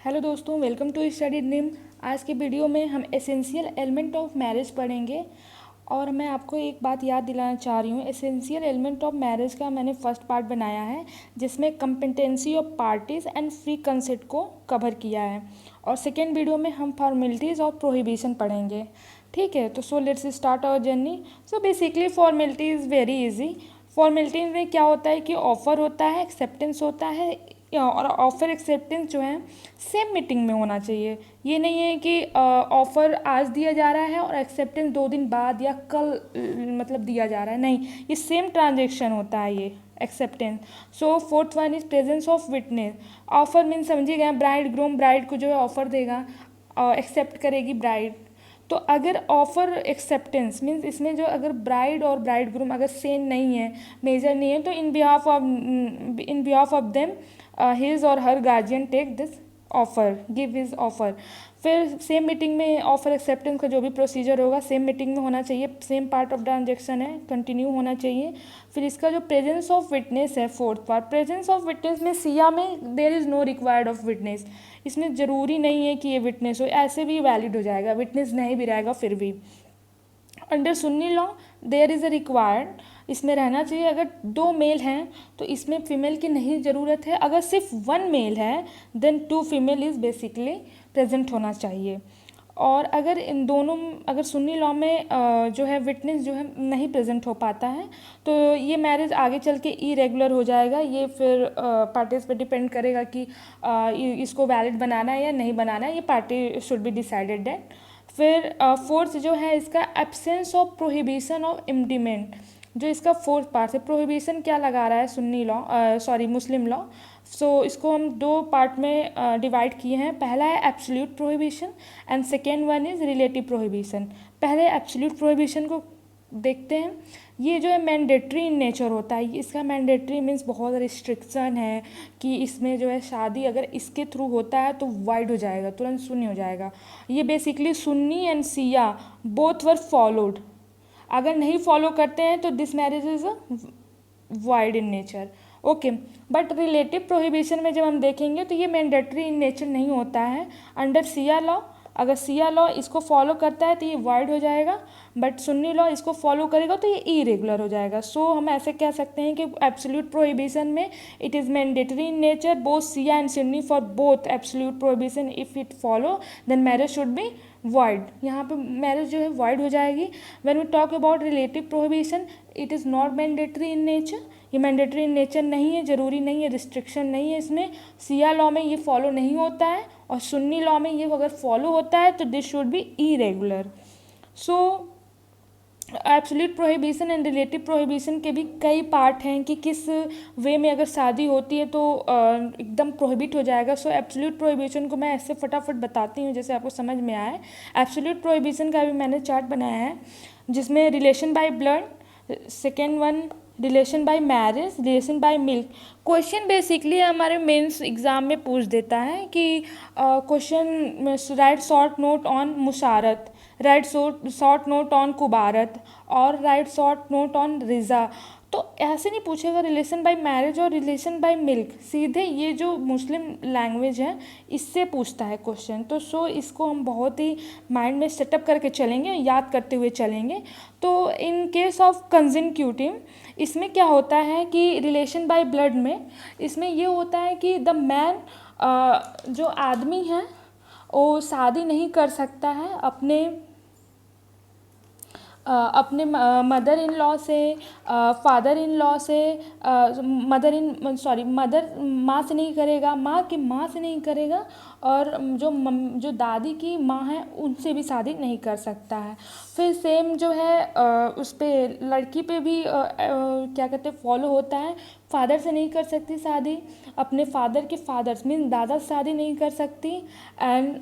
Hello दोस्तों, welcome to study dream. आज के वीडियो में हम एसेंशियल एलिमेंट ऑफ मैरिज पढ़ेंगे और मैं आपको एक बात याद दिलाना चाह रही हूँ। एसेंशियल एलिमेंट ऑफ मैरिज का मैंने फर्स्ट पार्ट बनाया है जिसमें competency of parties and free consent को कवर किया है, और सेकेंड वीडियो में हम फॉर्मेलिटीज़ और प्रोहिबिशन पढ़ेंगे। ठीक है, तो so let's start our journey. So basically formality is very easy. Formality में क्या होता है कि ऑफ़र होता है, एक्सेप्टेंस होता है, और ऑफ़र एक्सेप्टेंस जो है सेम मीटिंग में होना चाहिए। ये नहीं है कि ऑफ़र आज दिया जा रहा है और एक्सेप्टेंस 2 दिन बाद या कल मतलब दिया जा रहा है, नहीं, ये सेम ट्रांजेक्शन होता है ये acceptance. So fourth one is presence of witness. Offer mean समझिए गए, ब्राइड ग्रूम ब्राइड को जो है ऑफ़र देगा, एक्सेप्ट करेगी ब्राइड। तो अगर ऑफ़र एक्सेप्टेंस मीन्स इसमें जो अगर ब्राइड और ब्राइड ग्रूम अगर सेम नहीं है, मेजर नहीं है, तो in behalf of them his और her guardian take this offer, give his offer. फिर सेम मीटिंग में ऑफ़र एक्सेप्टेंस का जो भी प्रोसीजर होगा सेम मीटिंग में होना चाहिए, सेम पार्ट ऑफ ट्रांजेक्शन है, कंटिन्यू होना चाहिए। फिर इसका जो प्रेजेंस ऑफ विटनेस है, fourth part, presence of witness में सिया में there is no required of witness. इसमें ज़रूरी नहीं है कि ये विटनेस हो, ऐसे भी वैलिड हो जाएगा, विटनेस नहीं भी रहेगा फिर भी। Under Sunni law there is a required, इसमें रहना चाहिए। अगर 2 मेल हैं तो इसमें फीमेल की नहीं ज़रूरत है। अगर सिर्फ 1 मेल है then 2 female is basically present होना चाहिए। और अगर इन दोनों, अगर सुन्नी लॉ में जो है विटनेस जो है नहीं प्रेजेंट हो पाता है तो ये मैरिज आगे चल के इरेगुलर हो जाएगा। ये फिर पार्टीज पे डिपेंड करेगा कि इसको वैलिड बनाना है या नहीं बनाना है, ये party should be decided that. फिर फोर्थ जो है इसका absence of prohibition of implement, जो इसका फोर्थ पार्ट है। प्रोहिबिशन क्या लगा रहा है Sunni law, sorry Muslim law. So इसको हम 2 पार्ट में डिवाइड किए हैं। पहला है absolute prohibition and second one is relative prohibition. पहले एब्सोल्यूट प्रोहिबिशन को देखते हैं। ये जो है मैंडेटरी इन नेचर होता है। इसका मैंडेटरी मीन्स बहुत रिस्ट्रिक्शन है कि इसमें जो है शादी अगर इसके थ्रू होता है तो वाइड हो जाएगा, तुरंत सुन्नी हो जाएगा। ये basically Sunni and Siya both were followed. अगर नहीं फॉलो करते हैं तो this marriage is wide in nature. Okay, but relative prohibition में जब हम देखेंगे तो ये मैंडेटरी इन नेचर नहीं होता है। अंडर सिया लॉ, अगर सिया लॉ इसको फॉलो करता है तो ये वाइड हो जाएगा, बट सुन्नी लॉ इसको फॉलो करेगा तो ये इरेगुलर हो जाएगा। सो हम ऐसे कह सकते हैं कि एब्सोल्यूट प्रोहिबिशन में it is mandatory in nature, both Shia and Sunni for both absolute prohibition if it follow then marriage should be void. यहाँ पे मैरिज जो है वाइड हो जाएगी। When we talk about relative prohibition it is not mandatory in nature, ये mandatory in nature नहीं है, ज़रूरी नहीं है, रिस्ट्रिक्शन नहीं है इसमें। सिया लॉ में ये फॉलो नहीं होता है और सुन्नी लॉ में ये अगर फॉलो होता है तो this should be irregular. So absolute prohibition and relative prohibition के भी कई पार्ट हैं कि किस वे में अगर शादी होती है तो एकदम प्रोहिबिट हो जाएगा। सो एब्सोल्यूट प्रोहिबिशन को मैं ऐसे फटाफट बताती हूँ जैसे आपको समझ में आए। एब्सोल्यूट प्रोहिबिशन का भी मैंने चार्ट बनाया है जिसमें relation by blood, second one relation by marriage, relation by milk. Question basically हमारे मेंस एग्ज़ाम में पूछ देता है कि question write short note on मुशारत, राइट शॉर्ट नोट ऑन कुबारत और राइट शॉर्ट नोट ऑन रिज़ा। तो ऐसे नहीं पूछेगा रिलेशन बाय मैरिज और रिलेशन बाय मिल्क, सीधे ये जो मुस्लिम लैंग्वेज है इससे पूछता है क्वेश्चन। तो सो इसको हम बहुत ही माइंड में सेटअप करके चलेंगे, याद करते हुए चलेंगे। तो इन केस ऑफ कंजिक्यूटिव इसमें क्या होता है कि रिलेशन बाय ब्लड में इसमें ये होता है कि द मैन, जो आदमी है वो शादी नहीं कर सकता है अपने मदर इन लॉ से, फादर इन लॉ से, मदर माँ से नहीं करेगा, माँ की माँ से नहीं करेगा, और जो दादी की माँ है उनसे भी शादी नहीं कर सकता है। फिर सेम जो है उस पर लड़की पे भी क्या कहते हैं फॉलो होता है। फादर से नहीं कर सकती शादी, अपने फादर के फादर्स मीन दादा से शादी नहीं कर सकती, एंड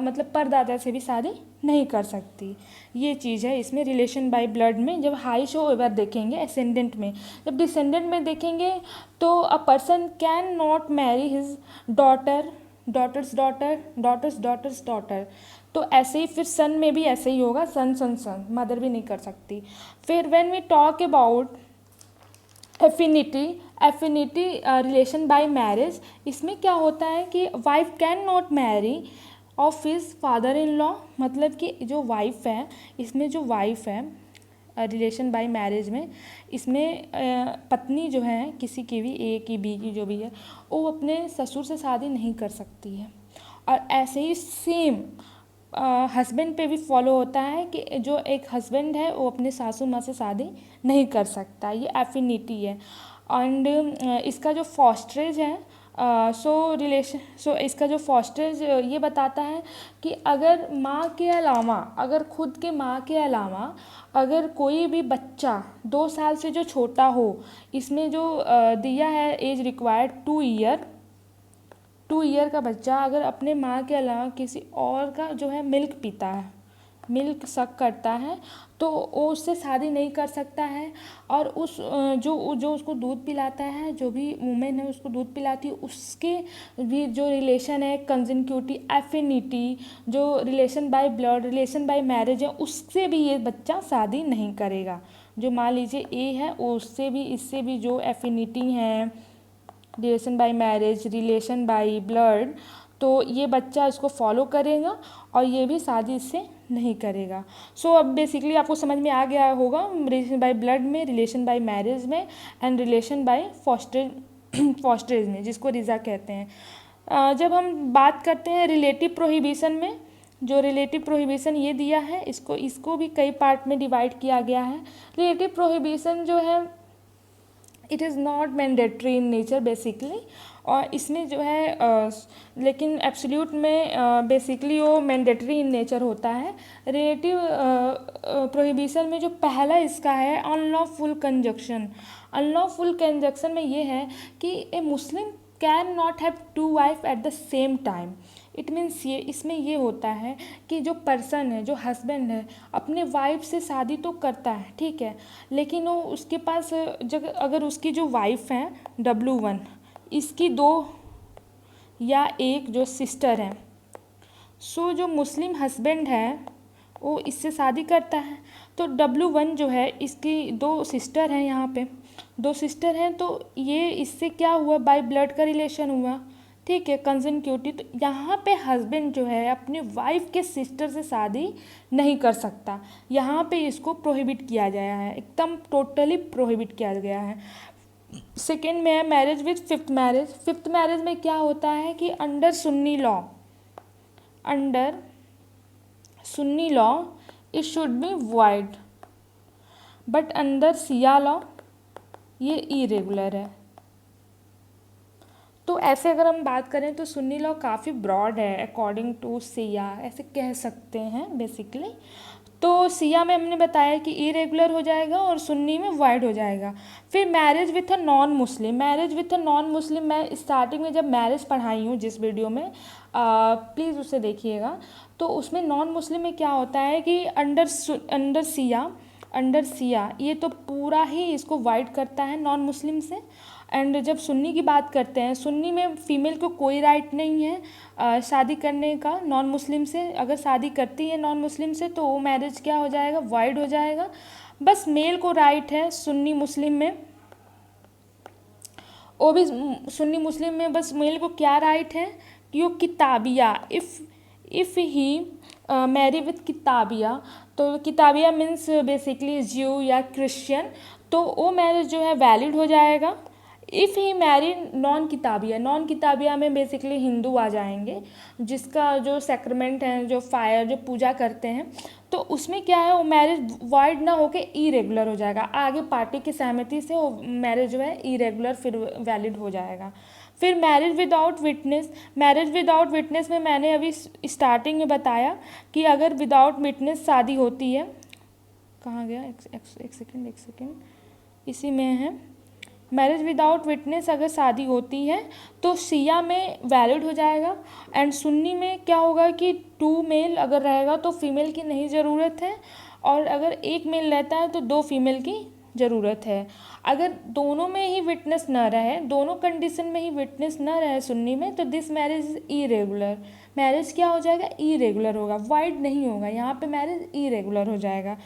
मतलब परदादा से भी शादी नहीं कर सकती। ये चीज़ है इसमें रिलेशन बाय ब्लड में। जब हाई शो एवर देखेंगे एसेंडेंट में, जब डिसेंडेंट में देखेंगे तो a person can not marry his daughter, daughter's daughter, daughter's daughter's daughter. तो ऐसे ही फिर सन में भी ऐसे ही होगा, सन सन सन, मदर भी नहीं कर सकती। फिर when we talk about affinity relation by marriage, इसमें क्या होता है कि wife can not marry of his father in law, मतलब कि जो वाइफ है, इसमें जो वाइफ है रिलेशन बाय मैरिज में, इसमें पत्नी जो है किसी की भी, ए की बी की जो भी है, वो अपने ससुर से शादी नहीं कर सकती है। और ऐसे ही सेम हस्बैंड पे भी फॉलो होता है कि जो एक हस्बैंड है वो अपने सासू माँ से शादी नहीं कर सकता, ये एफिनिटी है। एंड इसका जो फॉस्टरेज है, इसका जो फॉस्टरेज ये बताता है कि अगर माँ के अलावा, अगर खुद के माँ के अलावा अगर कोई भी बच्चा 2 साल से जो छोटा हो, इसमें जो दिया है एज रिक्वायर्ड 2 ईयर का बच्चा अगर अपने माँ के अलावा किसी और का जो है मिल्क पीता है, मिल्क सक करता है, तो वो उससे शादी नहीं कर सकता है। और उस जो उसको दूध पिलाता है, जो भी वुमेन है उसको दूध पिलाती है, उसके भी जो रिलेशन है कंजंक्यूटी एफिनिटी, जो relation by blood, relation by marriage है, उससे भी ये बच्चा शादी नहीं करेगा। जो मान लीजिए ए है, उससे भी इससे भी जो एफिनिटी है, relation by marriage, relation by blood, तो ये बच्चा इसको फॉलो करेगा और ये भी शादी इससे नहीं करेगा। सो अब बेसिकली आपको समझ में आ गया होगा रिलेशन बाय ब्लड में, रिलेशन बाय मैरिज में एंड रिलेशन बाय फॉस्टरेज में, जिसको रिजा कहते हैं। जब हम बात करते हैं रिलेटिव प्रोहिबिशन में, जो रिलेटिव प्रोहिबिशन ये दिया है, इसको भी कई पार्ट में डिवाइड किया गया है। रिलेटिव प्रोहिबिशन जो है it is not mandatory in nature basically, और इसमें जो है लेकिन एब्सोल्यूट में बेसिकली वो मैंडेटरी इन नेचर होता है। रिलेटिव प्रोहिबिशन में जो पहला इसका है अनलॉफुल कंजक्शन। अनलॉफुल कंजक्शन में ये है कि a Muslim can not have 2 wife at the same time. It means ये, इसमें ये होता है कि जो पर्सन है, जो हस्बैंड है, अपने वाइफ से शादी तो करता है, ठीक है, लेकिन वो उसके पास जब अगर उसकी जो वाइफ है W1, इसकी 2 या 1 जो सिस्टर है, सो जो मुस्लिम हस्बैंड है वो इससे शादी करता है, तो W1 जो है इसकी 2 सिस्टर हैं, यहाँ पे 2 सिस्टर हैं, तो ये इससे क्या हुआ, बाय ब्लड का रिलेशन हुआ, ठीक है, कंजंक्यूटी। तो यहाँ पे हस्बैंड जो है अपने वाइफ के सिस्टर से शादी नहीं कर सकता, यहाँ पे इसको प्रोहिबिट किया गया है, एकदम टोटली प्रोहिबिट किया गया है। सेकेंड में है marriage with fifth marriage. Fifth marriage में क्या होता है कि under Sunni law it should be void, but under Shia law ये इरेगुलर है। तो ऐसे अगर हम बात करें तो सुन्नी लॉ काफ़ी ब्रॉड है अकॉर्डिंग टू शिया, ऐसे कह सकते हैं बेसिकली। तो शिया में हमने बताया कि इरेगुलर हो जाएगा और सुन्नी में वाइड हो जाएगा। फिर marriage with a non Muslim. Marriage with a non Muslim मैं स्टार्टिंग में जब मैरिज पढ़ाई हूँ जिस वीडियो में, प्लीज़ उसे देखिएगा। तो उसमें नॉन मुस्लिम में क्या होता है कि अंडर शिया ये तो पूरा ही इसको वाइड करता है नॉन मुस्लिम से। एंड जब सुन्नी की बात करते हैं, सुन्नी में फ़ीमेल को कोई राइट नहीं है शादी करने का नॉन मुस्लिम से। अगर शादी करती है नॉन मुस्लिम से तो वो मैरिज क्या हो जाएगा, वाइड हो जाएगा। बस मेल को राइट है सुन्नी मुस्लिम में, वो भी सुन्नी मुस्लिम में बस मेल को क्या राइट है कि वो किताबिया, इफ़ ही मैरी विथ किताबिया, तो किताबिया मीन्स बेसिकली ज्यू या क्रिश्चियन, तो वो मैरिज जो है वैलिड हो जाएगा। इफ़ ही मैरी नॉन किताबिया में बेसिकली हिंदू आ जाएंगे, जिसका जो सेक्रेमेंट है, जो फायर, जो पूजा करते हैं, तो उसमें क्या है वो मैरिज वाइड ना होके इरेगुलर हो जाएगा। आगे पार्टी की सहमति से वो मैरिज जो है इरेगुलर फिर वैलिड हो जाएगा। फिर मैरिज विदाउट विटनेस में मैंने अभी स्टार्टिंग में बताया कि अगर विदाउट विटनेस शादी होती है, कहाँ गया, एक सेकेंड, इसी में है। मैरिज विदाउट विटनेस अगर शादी होती है तो शिया में वैलिड हो जाएगा। एंड सुन्नी में क्या होगा कि 2 मेल अगर रहेगा तो फीमेल की नहीं ज़रूरत है, और अगर 1 मेल रहता है तो 2 फीमेल की ज़रूरत है। अगर दोनों में ही विटनेस न रहे, दोनों कंडीशन में ही विटनेस न रहे सुन्नी में, तो this marriage is irregular. Marriage क्या हो जाएगा, इरेगुलर होगा, वाइड नहीं होगा, यहाँ पे मैरिज इरेगुलर हो जाएगा।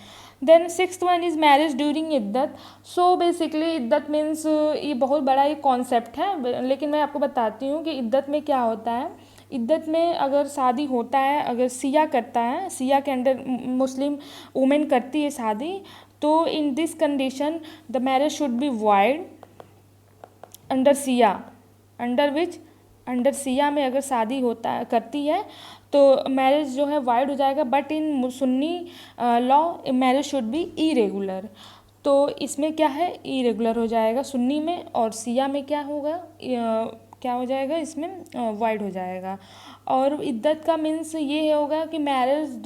Then sixth one is marriage during इद्दत। सो बेसिकली इद्दत मीन्स ये बहुत बड़ा एक कॉन्सेप्ट है, लेकिन मैं आपको बताती हूँ कि इद्दत में क्या होता है। इद्दत में अगर शादी होता है, अगर सिया करता है, सिया के अंडर मुस्लिम वुमेन करती है शादी, तो in this condition the marriage should be void under Siya, under which, under Siya में अगर शादी होता है करती है तो मैरिज जो है वाइड हो जाएगा। But in Sunni law marriage should B irregular. तो इसमें क्या है, इरेगुलर हो जाएगा सुन्नी में, और सिया में क्या होगा, क्या हो जाएगा, इसमें वाइड हो जाएगा। और इद्दत का मीन्स ये होगा कि मैरिज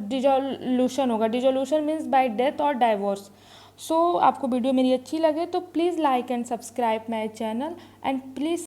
डिजोल्यूशन होगा। डिजोल्यूशन मीन्स बाय डेथ और डाइवोर्स। सो आपको वीडियो मेरी अच्छी लगे तो please like and subscribe my channel and please